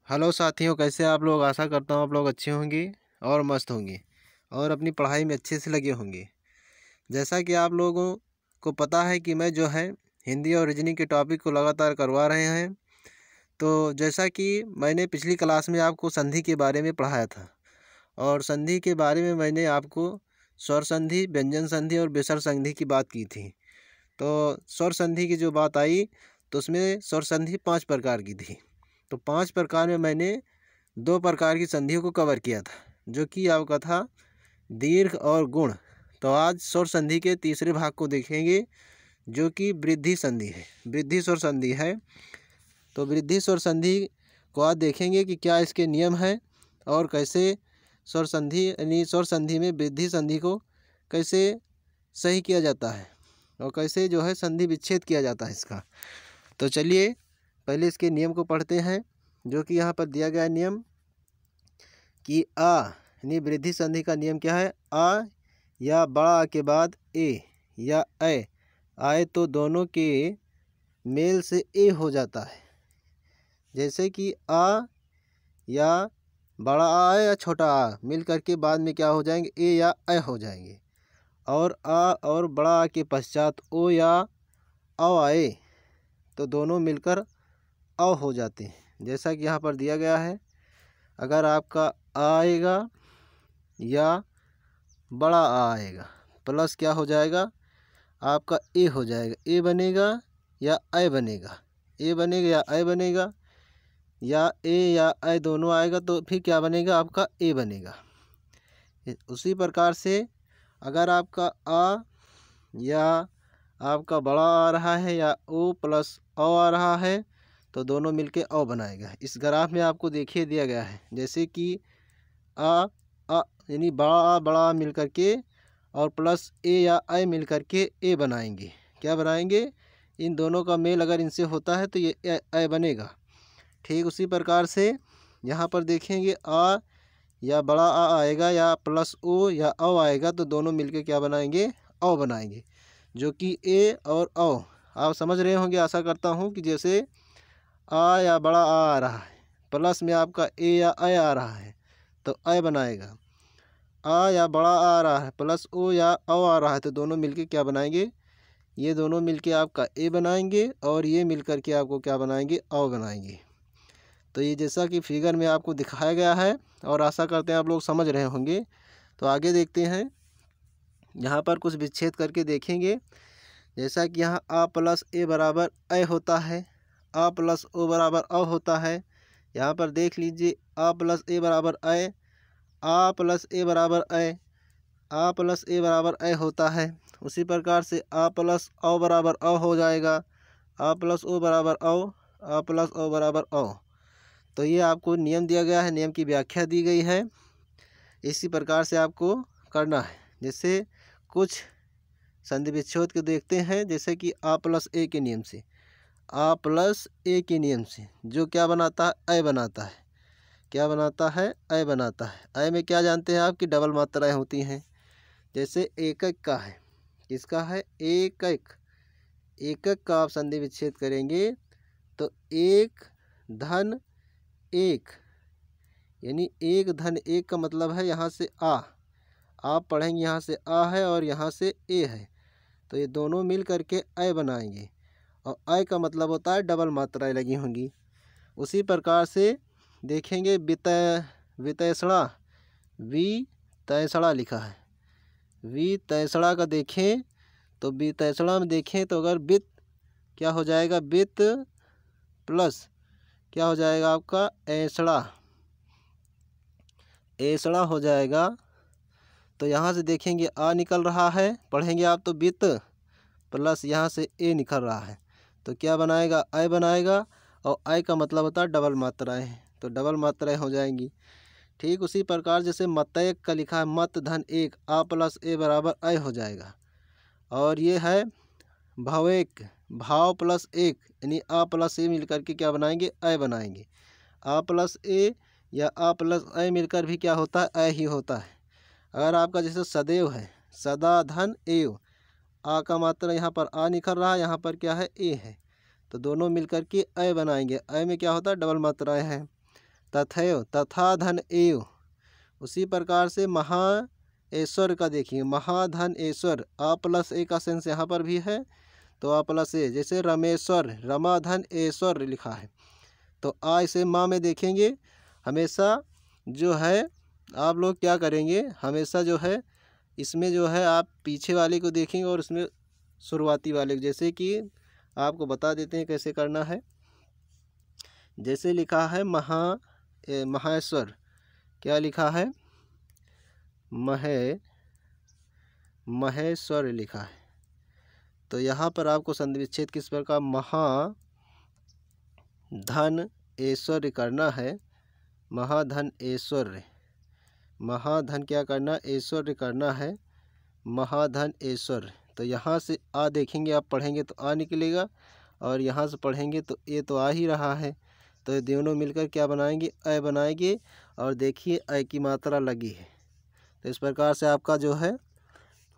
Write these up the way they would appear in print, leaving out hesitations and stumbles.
Hello साथियों, कैसे आप लोग। आशा करता हूँ आप लोग अच्छे होंगे और मस्त होंगे और अपनी पढ़ाई में अच्छे से लगे होंगे। जैसा कि आप लोगों को पता है कि मैं जो है हिंदी और रीजनिंग के टॉपिक को लगातार करवा रहे हैं। तो जैसा कि मैंने पिछली क्लास में आपको संधि के बारे में पढ़ाया था और संधि के बारे में मैंने आपको स्वर संधि, व्यंजन संधि और विसर्ग संधि की बात की थी। तो स्वर संधि की जो बात आई तो उसमें स्वर संधि 5 प्रकार की थी। तो 5 प्रकार में मैंने 2 प्रकार की संधियों को कवर किया था, जो कि आपका था दीर्घ और गुण। तो आज स्वर संधि के तीसरे भाग को देखेंगे, जो कि वृद्धि संधि है, वृद्धि स्वर संधि है। तो वृद्धि स्वर संधि को आज देखेंगे कि क्या इसके नियम हैं और कैसे स्वर संधि यानी स्वर संधि में वृद्धि संधि को कैसे सही किया जाता है और कैसे जो है संधि विच्छेद किया जाता है इसका। तो चलिए पहले इसके नियम को पढ़ते हैं, जो कि यहाँ पर दिया गया नियम कि आ यानी वृद्धि संधि का नियम क्या है। आ या बड़ा आ के बाद ए या ए आए तो दोनों के मेल से ए हो जाता है। जैसे कि आ या बड़ा आ या छोटा आ मिल करके बाद में क्या हो जाएंगे, ए या ए हो जाएंगे। और आ और बड़ा आ के पश्चात ओ या औ आए तो दोनों मिलकर औ हो जाते हैं। जैसा कि यहाँ पर दिया गया है, अगर आपका आ आएगा या बड़ा आ आएगा प्लस क्या हो जाएगा, आपका ए हो जाएगा। ए बनेगा या ए बनेगा, ए बनेगा या ए बनेगा, या ए या ए दोनों आएगा तो फिर क्या बनेगा, आपका ए बनेगा। उसी प्रकार से अगर आपका आ या आपका बड़ा आ रहा है या ओ प्लस औ आ रहा है तो दोनों मिलके औ बनाएगा। इस ग्राफ में आपको देखिए दिया गया है, जैसे कि आ यानी बड़ा आ मिल करके और प्लस ए या ए मिल करके ए बनाएंगे। क्या बनाएंगे, इन दोनों का मेल अगर इनसे होता है तो ये ए बनेगा। ठीक उसी प्रकार से यहाँ पर देखेंगे, आ या बड़ा आ आएगा या प्लस ओ या औ आएगा तो दोनों मिलके क्या बनाएंगे, औ बनाएंगे, जो कि ए और औ। आप समझ रहे होंगे, आशा करता हूँ कि जैसे आ या बड़ा आ रहा है प्लस में आपका ए या ए आ रहा है तो ए बनाएगा। आ या बड़ा आ रहा है प्लस ओ या औ आ रहा है तो दोनों मिलके क्या बनाएंगे, ये दोनों मिलके आपका ए बनाएंगे और ये मिल करके आपको क्या बनाएंगे, औ बनाएंगे। तो ये जैसा कि फिगर में आपको दिखाया गया है और आशा करते हैं आप लोग समझ रहे होंगे। तो आगे देखते हैं, यहाँ पर कुछ विच्छेद करके देखेंगे। जैसा कि यहाँ आ प्लस ए बराबर ए होता है, आ प्लस ओ बराबर औ होता है। यहाँ पर देख लीजिए, आ प्लस ए बराबर ए, आ प्लस ए बराबर ए, आ प्लस ए बराबर ए होता है। उसी प्रकार से आ प्लस औ बराबर औ हो जाएगा, आ प्लस ओ बराबर औ, आ प्लस ओ बराबर औ। तो ये आपको नियम दिया गया है, नियम की व्याख्या दी गई है, इसी प्रकार से आपको करना है। जैसे कुछ संधि विच्छेद को देखते हैं, जैसे कि आ प्लस ए के नियम से, आ प्लस ए के नियम से जो क्या बनाता है, ए बनाता है। क्या बनाता है, ए बनाता है। ए में क्या जानते हैं आप कि डबल मात्राएं होती हैं। जैसे एकक का है, किसका है, एकक। एकक का आप संधि विच्छेद करेंगे तो एक धन एक, यानी एक धन एक का मतलब है यहाँ से आ, आप पढ़ेंगे यहाँ से आ है और यहाँ से ए है तो ये दोनों मिल करके ए बनाएंगे और ए का मतलब होता है डबल मात्राएं लगी होंगी। उसी प्रकार से देखेंगे वितैषणा, वी तैसड़ा लिखा है, वी तैसड़ा का देखें तो वितैषणा में देखें तो अगर वित क्या हो जाएगा, वित प्लस क्या हो जाएगा आपका ऐसड़ा, ऐसड़ा हो जाएगा। तो यहाँ से देखेंगे आ निकल रहा है, पढ़ेंगे आप तो वित प्लस यहाँ से ए निकल रहा है तो क्या बनाएगा, ए बनाएगा और ए का मतलब होता है डबल मात्राएं, तो डबल मात्राएं हो जाएंगी। ठीक उसी प्रकार जैसे मतैक का लिखा है, मत धन एक, आ प्लस ए बराबर ए हो जाएगा। और ये है भावेक, भाव प्लस एक, यानी आ प्लस ए मिलकर के क्या बनाएंगे, ए बनाएंगे। आ प्लस ए या आ प्लस ए मिलकर भी क्या होता है, ए ही होता है। अगर आपका जैसे सदैव है, सदा धन एव, आ का मात्रा यहाँ पर आ निकल रहा है, यहाँ पर क्या है, ए है तो दोनों मिलकर के ए बनाएंगे। ए में क्या होता है, डबल मात्राएं हैं। तथैव तथा धन एव। उसी प्रकार से महाऐश्वर्य का देखिए, महाधन ऐश्वर्य, आ प्लस ए का सेंस यहाँ पर भी है तो आ प्लस ए। जैसे रमेश्वर, रमाधन ऐश्वर्य लिखा है तो आ इसे माँ में देखेंगे। हमेशा जो है आप लोग क्या करेंगे, हमेशा जो है इसमें जो है आप पीछे वाले को देखेंगे और इसमें शुरुआती वाले को। जैसे कि आपको बता देते हैं कैसे करना है। जैसे लिखा है महेश्वर, क्या लिखा है, महेश्वर लिखा है। तो यहाँ पर आपको संधि विच्छेद किस प्रकार, महाधन ऐश्वर्य करना है। महाधन ऐश्वर्य, महाधन क्या करना, ऐश्वर्य करना है, महाधन ऐश्वर्य। तो यहाँ से आ देखेंगे, आप पढ़ेंगे तो आ निकलेगा और यहाँ से पढ़ेंगे तो ए तो आ ही रहा है। तो ये दोनों मिलकर क्या बनाएंगे, अ बनाएंगे। और देखिए अ की मात्रा लगी है। तो इस प्रकार से आपका जो है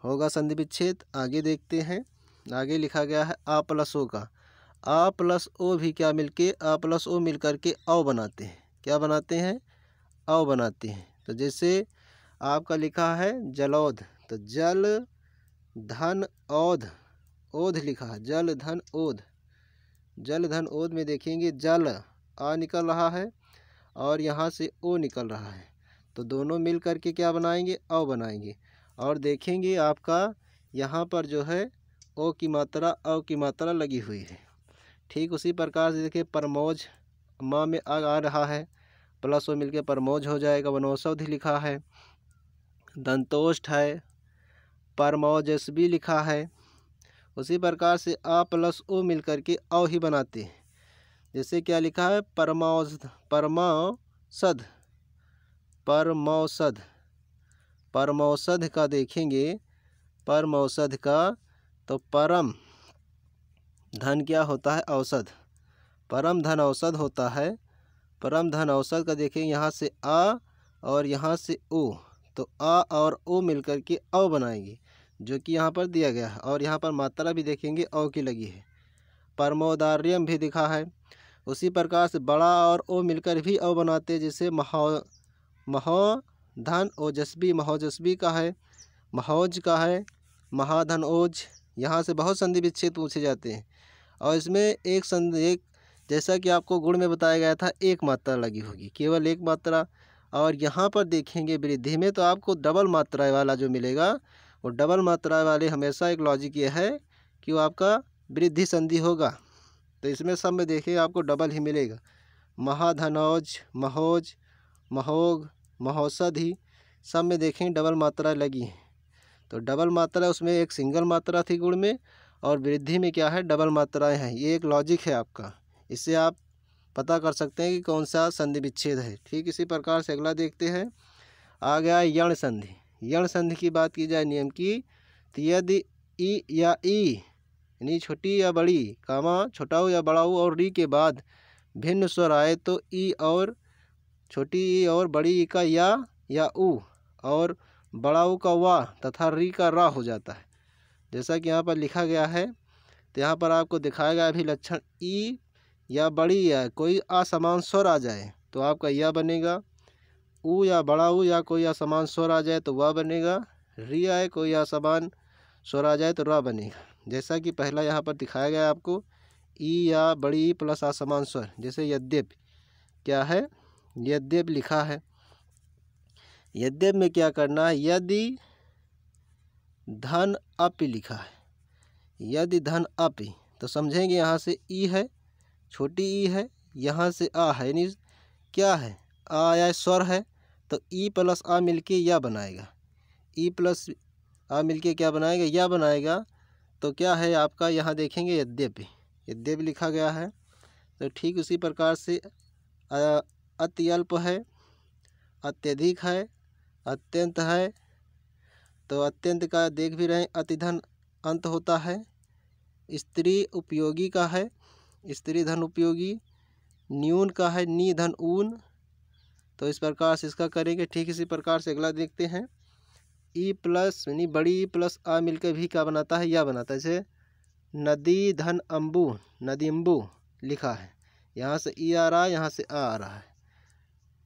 होगा संधि विच्छेद। आगे देखते हैं, आगे लिखा गया है आ प्लस ओ का। आ प्लस ओ भी क्या मिलके, आ प्लस ओ मिल करके औ बनाते हैं। क्या बनाते हैं, औ बनाते हैं। तो जैसे आपका लिखा है जलौध, तो जल धन औध, ओध लिखा है, जल धन ओध। जल धन ओध में देखेंगे जल आ निकल रहा है और यहाँ से ओ निकल रहा है। तो दोनों मिल करके क्या बनाएंगे, औ बनाएंगे। और देखेंगे आपका यहाँ पर जो है ओ की मात्रा, औ की मात्रा लगी हुई है। ठीक उसी प्रकार से देखिए परमौज, माँ में आ रहा है, प्लस ओ मिलके परमौज हो जाएगा। वनौषधि लिखा है, दंतोष्ठ है, परमौजस्वी लिखा है। उसी प्रकार से आ प्लस ओ मिल करके औ ही बनाते हैं। जैसे क्या लिखा है, परमौषध, परमौषध, परमौषध, परमौषध का देखेंगे, परमौषध का तो परम धन क्या होता है, औषध, परम धन औषध होता है। परम धन औषध का देखेंगे यहाँ से आ और यहाँ से ओ, तो आ और ओ मिलकर के औ बनाएंगे जो कि यहाँ पर दिया गया है। और यहाँ पर मात्रा भी देखेंगे औ की लगी है। परमोदार्यम भी दिखा है। उसी प्रकार से बड़ा और ओ मिलकर भी औ बनाते हैं। जैसे महोधन ओजस्वी, महोजस्वी का है, महोज का है, महाधन ओज। यहाँ से बहुत संधि विच्छेद पूछे जाते हैं। और इसमें एक जैसा कि आपको गुण में बताया गया था, एक मात्रा लगी होगी, केवल एक मात्रा। और यहाँ पर देखेंगे वृद्धि में तो आपको डबल मात्रा वाला जो मिलेगा, वो डबल मात्रा वाले हमेशा एक लॉजिक ये है कि वो आपका वृद्धि संधि होगा। तो इसमें सब में देखिए आपको डबल ही मिलेगा। महाधनौज, महोज, महोग, महोषधि, सब में देखें डबल मात्रा लगी है। तो डबल मात्रा, उसमें एक सिंगल मात्रा थी गुण में और वृद्धि में क्या है, डबल मात्राएं हैं। ये एक लॉजिक है आपका, इससे आप पता कर सकते हैं कि कौन सा संधि विच्छेद है। ठीक इसी प्रकार से अगला देखते हैं। आ गया यण संधि। यण संधि की बात की जाए नियम की, तो यदि ई या ई यानी छोटी या बड़ी, कामा छोटा हो या बड़ा हो और री के बाद भिन्न स्वर आए तो ई और छोटी ई और बड़ी ई का या उ और बड़ा उ का वा तथा री का रा हो जाता है। जैसा कि यहाँ पर लिखा गया है, तो यहाँ पर आपको दिखाया गया अभी लक्षण, ई या बड़ी या कोई असमान स्वर आ जाए तो आपका या बनेगा, उ या बड़ा उ या कोई असमान स्वर आ जाए तो वह बनेगा, री आए कोई असमान स्वर आ जाए तो रा बनेगा। जैसा कि पहला यहाँ पर दिखाया गया आपको, ई या बड़ी ई प्लस असमान स्वर। जैसे यद्यपि, क्या है, यद्यपि लिखा है। यद्यपि में क्या करना है, यदि धन अपि लिखा है, यदि धन अपि, तो समझेंगे यहाँ से ई है, छोटी ई है, यहाँ से आ है, यानी क्या है, आ या स्वर है, तो ई प्लस आ मिलके या बनाएगा, ई प्लस आ मिलके क्या बनाएगा, या बनाएगा। तो क्या है आपका, यहाँ देखेंगे यद्यपि, यद्यपि लिखा गया है। तो ठीक उसी प्रकार से अत्यल्प है, अत्यधिक है, अत्यंत है। तो अत्यंत का देख भी रहे, अतिधन अंत होता है। स्त्री उपयोगी का है, स्त्री धन उपयोगी। न्यून का है, नी धन ऊन। तो इस प्रकार से इसका करेंगे। ठीक इसी प्रकार से अगला देखते हैं। ई प्लस यानी बड़ी ई प्लस आ मिलकर भी क्या बनाता है, या बनाता है। जैसे नदी धन अम्बु, नदी अम्बु लिखा है, यहाँ से ई आ रहा है, यहाँ से आ रहा है।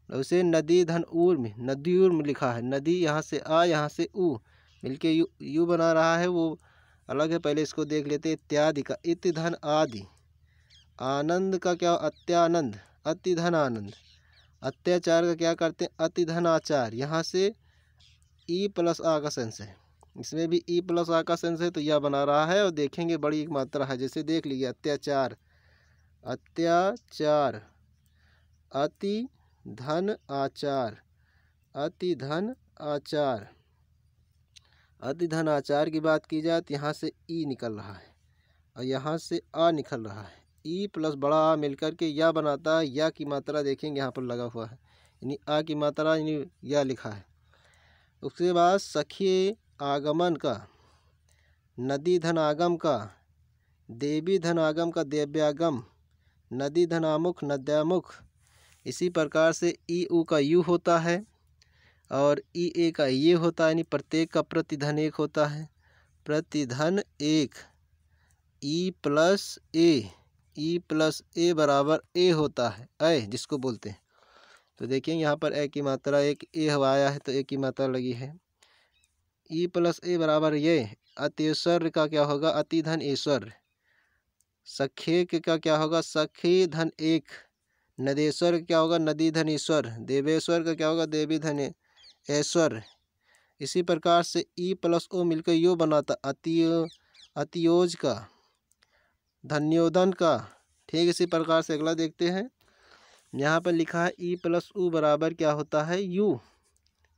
उसे नदी धन ऊर में, नदीउर में लिखा है। नदी यहाँ से आ, यहाँ से ऊ मिलके यू यू बना रहा है, वो अलग है। पहले इसको देख लेते। इत्यादि का इति धन आदि, आनंद का क्या, अत्यानंद, अति धन आनंद। अत्याचार का क्या करते हैं, अति धन आचार। यहाँ से ई प्लस आ का सेंस है, इसमें भी ई प्लस आ का सेंस है, तो यह बना रहा है। और देखेंगे बड़ी एक मात्रा है, जैसे देख लीजिए अत्याचार, अत्याचार, अति धन आचार, अति धन आचार। अति धन आचार की बात की जाए तो यहाँ से ई निकल रहा है और यहाँ से आ निकल रहा है। ई प्लस बड़ा आ मिलकर के या बनाता है। या की मात्रा देखेंगे यहाँ पर लगा हुआ है, यानी आ की मात्रा यानी या लिखा है। उसके बाद सखी आगमन का, नदी धन आगम का, देवी धन आगम का देव्यागम, नदी धन आमुख नद्यामुख। इसी प्रकार से ई ऊ का यू होता है और ई ए का ये होता है, यानी प्रत्येक का प्रतिधन एक होता है। प्रतिधन एक, ई प्लस ए, ई प्लस ए बराबर ए होता है, ए जिसको बोलते हैं। तो देखिए यहाँ पर ए की मात्रा एक ए आया है, तो ए की मात्रा लगी है। ई प्लस ए बराबर ये। अतिश्वर्य का क्या होगा, अति धन ऐश्वर्य। सखे का क्या होगा, सखी धन एक। नदेश्वर का क्या होगा, नदी धन ईश्वर। देवेश्वर का क्या होगा, देवी धन ऐश्वर्य। इसी प्रकार से ई प्लस ओ मिलकर यो बनाता अतियोज का, धन्योदन का। ठीक इसी प्रकार से अगला देखते हैं। यहाँ पर लिखा है ई प्लस ऊ बराबर क्या होता है, यू।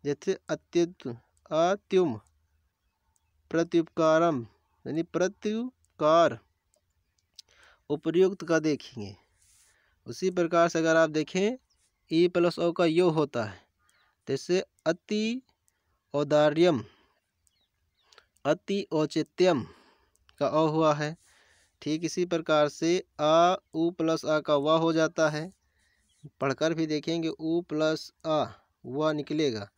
जैसे अत्युम, प्रत्युपकारम, यानी प्रत्युपकार, उपयुक्त का देखेंगे। उसी प्रकार से अगर आप देखें ई प्लस ओ का यो होता है, जैसे अति औदार्यम, अति औचित्यम का अ हुआ है। ठीक इसी प्रकार से आ ऊ प्लस आ का वा हो जाता है। पढ़कर भी देखेंगे ऊ प्लस आ वा निकलेगा,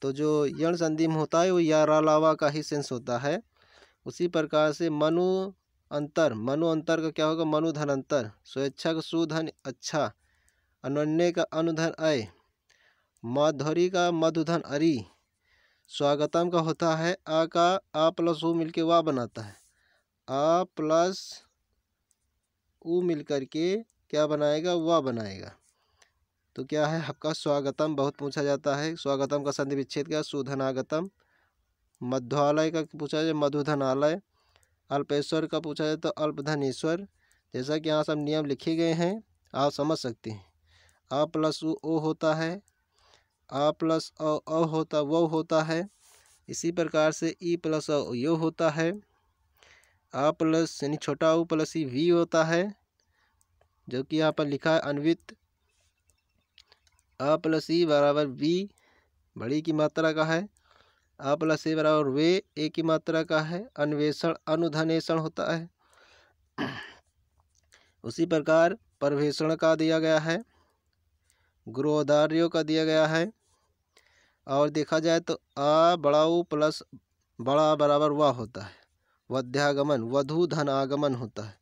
तो जो यण संधि में होता है वो या रा लावा का ही सेंस होता है। उसी प्रकार से मनु अंतर, मनु अंतर का क्या होगा, मनु धन अंतर। स्वेच्छा का सुधन अच्छा, अनन्य का अनुधन अय, माधुरी का मधुधन अरी। स्वागतम का होता है आ का आ प्लस ऊ मिलके वा बनाता है। आ प्लस ऊ मिलकर के क्या बनाएगा, वा बनाएगा। तो क्या है आपका स्वागतम, बहुत पूछा जाता है। स्वागतम का संधि विच्छेद क्या, सुधनागतम। मध्वालय का पूछा जाए, मधुधनालय। अल्पेश्वर का पूछा जाए तो अल्पधनेश्वर। जैसा कि यहाँ सब नियम लिखे गए हैं, आप समझ सकते हैं। आ प्लस ओ होता है, आ प्लस अ होता वो होता है। इसी प्रकार से ई प्लस यो होता है। आ प्लस यानी छोटा ऊ प्लस ई वी होता है, जो कि यहाँ पर लिखा है अन्वित। आ प्लस ई बराबर वी बड़ी की मात्रा का है। आ प्लस ए बराबर वे ए की मात्रा का है। अन्वेषण अनुधनेषण होता है। उसी प्रकार परवेषण का दिया गया है, गृहोदार्यों का दिया गया है। और देखा जाए तो आ बड़ा ऊ प्लस बड़ा बराबर वा होता है। वध्यागमन, वधु धन आगमन होता है,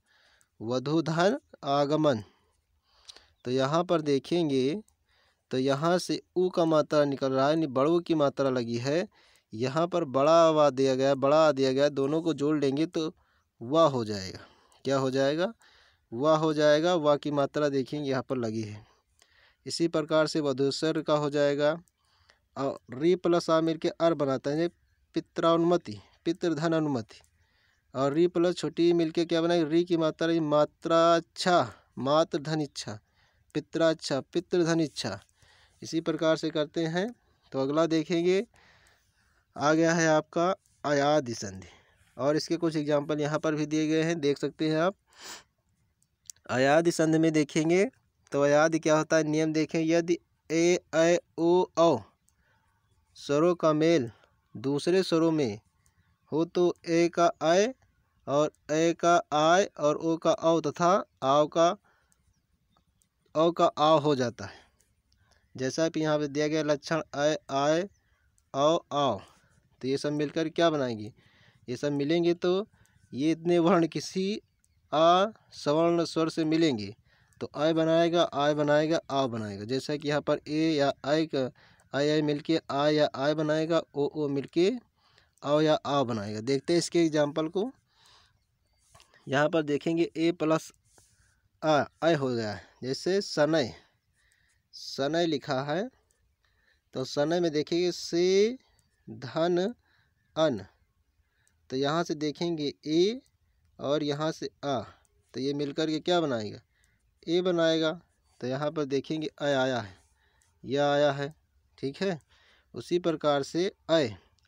वधु धन आगमन। तो यहाँ पर देखेंगे तो यहाँ से ऊ का मात्रा निकल रहा है, यानी बड़ों की मात्रा लगी है। यहाँ पर बड़ा वा दिया गया, बड़ा दिया गया, दोनों को जोड़ लेंगे तो वाह हो जाएगा। क्या हो जाएगा, वाह हो जाएगा। वाह की मात्रा देखेंगे यहाँ पर लगी है। इसी प्रकार से वधूसर का हो जाएगा। और री प्लस आ मिल के अर बनाता है, पित्रानुमति, पितृधन अनुमति। और री प्लस छोटी मिल के क्या बनाएगी, री की मात्रा मात्राच्छा, मातृधन इच्छा, पित्राच्छा, पितृधन इच्छा। इसी प्रकार से करते हैं। तो अगला देखेंगे, आ गया है आपका अयादि संधि। और इसके कुछ एग्जाम्पल यहाँ पर भी दिए गए हैं, देख सकते हैं आप। अयादि संधि में देखेंगे तो अयादि क्या होता है, नियम देखें। यदि ए ऐ ओ औ स्वरों का मेल दूसरे स्वरों में हो तो ए का ऐ और ए का आय और ओ का औ तथा आव का औ का आव हो जाता है। जैसा कि यहाँ पे दिया गया लक्षण ऐ आय औ आव, तो ये सब मिलकर क्या बनाएंगे, ये सब मिलेंगे तो ये इतने वर्ण किसी आ सवर्ण स्वर से मिलेंगे तो आई बनाएगा, आई बनाएगा, आ बनाएगा। जैसा कि यहाँ पर ए या आई का आई मिलके आ या आई बनाएगा, ओ मिलके आओ या आ बनाएगा। देखते हैं इसके एग्जाम्पल को। यहाँ पर देखेंगे ए प्लस आई हो गया है। जैसे सनय, सनय लिखा है तो सनय में देखेंगे से धन अन, तो यहाँ से देखेंगे ए और यहाँ से आ, तो ये मिलकर के क्या बनाएगा, ए बनाएगा। तो यहाँ पर देखेंगे आया है, यह आया है, ठीक है। उसी प्रकार से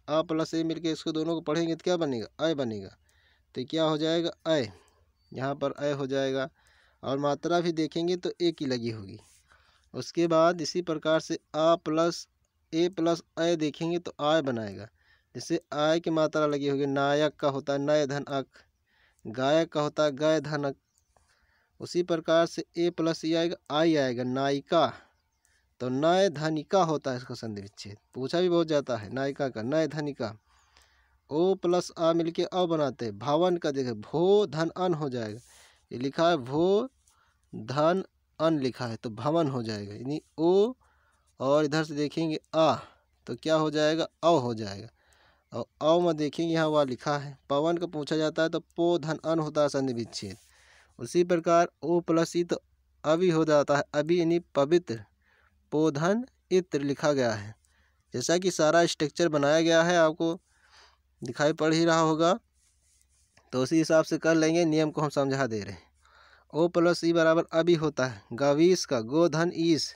आ प्लस ए मिलके इसको दोनों को पढ़ेंगे तो क्या बनेगा, आई बनेगा। तो क्या हो जाएगा, आई, यहाँ पर आई हो जाएगा। और मात्रा भी देखेंगे तो ए की लगी होगी। उसके बाद इसी प्रकार से आ प्लस ए प्लस आई देखेंगे तो आई बनाएगा। जैसे आई की मात्रा लगी होगी, नायक का होता है नय धन अक, गायक का होता है गय धन अक। उसी प्रकार से ए प्लस ई आएगा, आई आएगा, नायिका, तो नय धनिका होता है इसका संधि विच्छेद, पूछा भी बहुत जाता है नायिका का, नय धनिका। ओ प्लस आ मिलके अ बनाते हैं, भवन का देखे भो धन अन हो जाएगा। ये लिखा है भो धन अन लिखा है तो भवन हो जाएगा, यानी ओ और इधर से देखेंगे आ तो क्या हो जाएगा, अ हो जाएगा। और अ में देखेंगे यहाँ वह लिखा है, पवन का पूछा जाता है तो पो धन अन होता है संधि विच्छेद। उसी प्रकार ओ प्लस ई तो अभी हो जाता है, अभी यानी पवित्र, पोधन इत्र लिखा गया है। जैसा कि सारा स्ट्रक्चर बनाया गया है आपको दिखाई पड़ ही रहा होगा, तो उसी हिसाब से कर लेंगे। नियम को हम समझा दे रहे हैं। ओ प्लस ई बराबर अभी होता है, गवीस का गोधन ईस,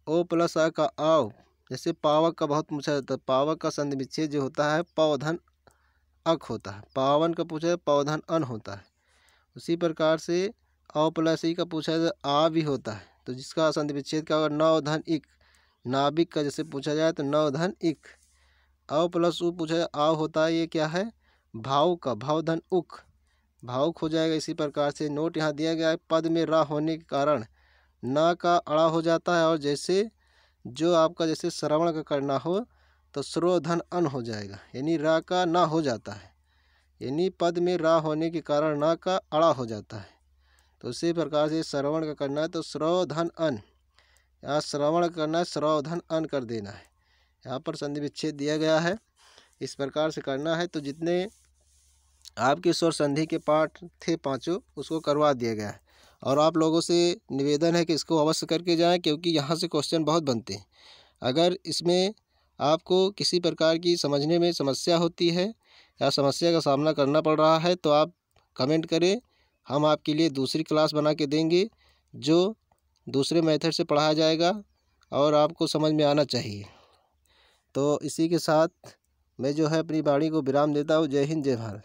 ओ प्लस आ का आओ। जैसे पावक का बहुत पूछा जाता है, पावक का संधि विच्छेद जो होता है पौधन अक होता है, पावन का पूछा है पौधन अन होता है। उसी प्रकार से औ प्लस ई का पूछा जाए आ भी होता है, तो जिसका संधि विच्छेद क्या होगा, नौ धन इक, नाभिक का जैसे पूछा जाए तो नौ धन इक। औ प्लस उ पूछा जाए आ होता है, ये क्या है, भाव का, भाव धन उक, भावुक हो जाएगा। इसी प्रकार से नोट यहाँ दिया गया है, पद में रा होने के कारण न का अड़ा हो जाता है, और जैसे जो आपका जैसे श्रवण का करना हो तो श्रोधन अन हो जाएगा, यानी रा का ना हो जाता है, यानी पद में रा होने के कारण ना का अड़ा हो जाता है। तो उसी प्रकार से श्रवण का करना है तो श्रोधन अन, यहाँ श्रवण करना है श्रोधन अन कर देना है। यहाँ पर संधि विच्छेद दिया गया है, इस प्रकार से करना है। तो जितने आपके स्वर संधि के पाठ थे पांचों, उसको करवा दिया गया है। और आप लोगों से निवेदन है कि इसको अवश्य करके जाएं, क्योंकि यहाँ से क्वेश्चन बहुत बनते हैं। अगर इसमें आपको किसी प्रकार की समझने में समस्या होती है या समस्या का सामना करना पड़ रहा है तो आप कमेंट करें, हम आपके लिए दूसरी क्लास बना के देंगे जो दूसरे मेथड से पढ़ाया जाएगा और आपको समझ में आना चाहिए। तो इसी के साथ मैं जो है अपनी वाणी को विराम देता हूँ। जय हिंद, जय भारत।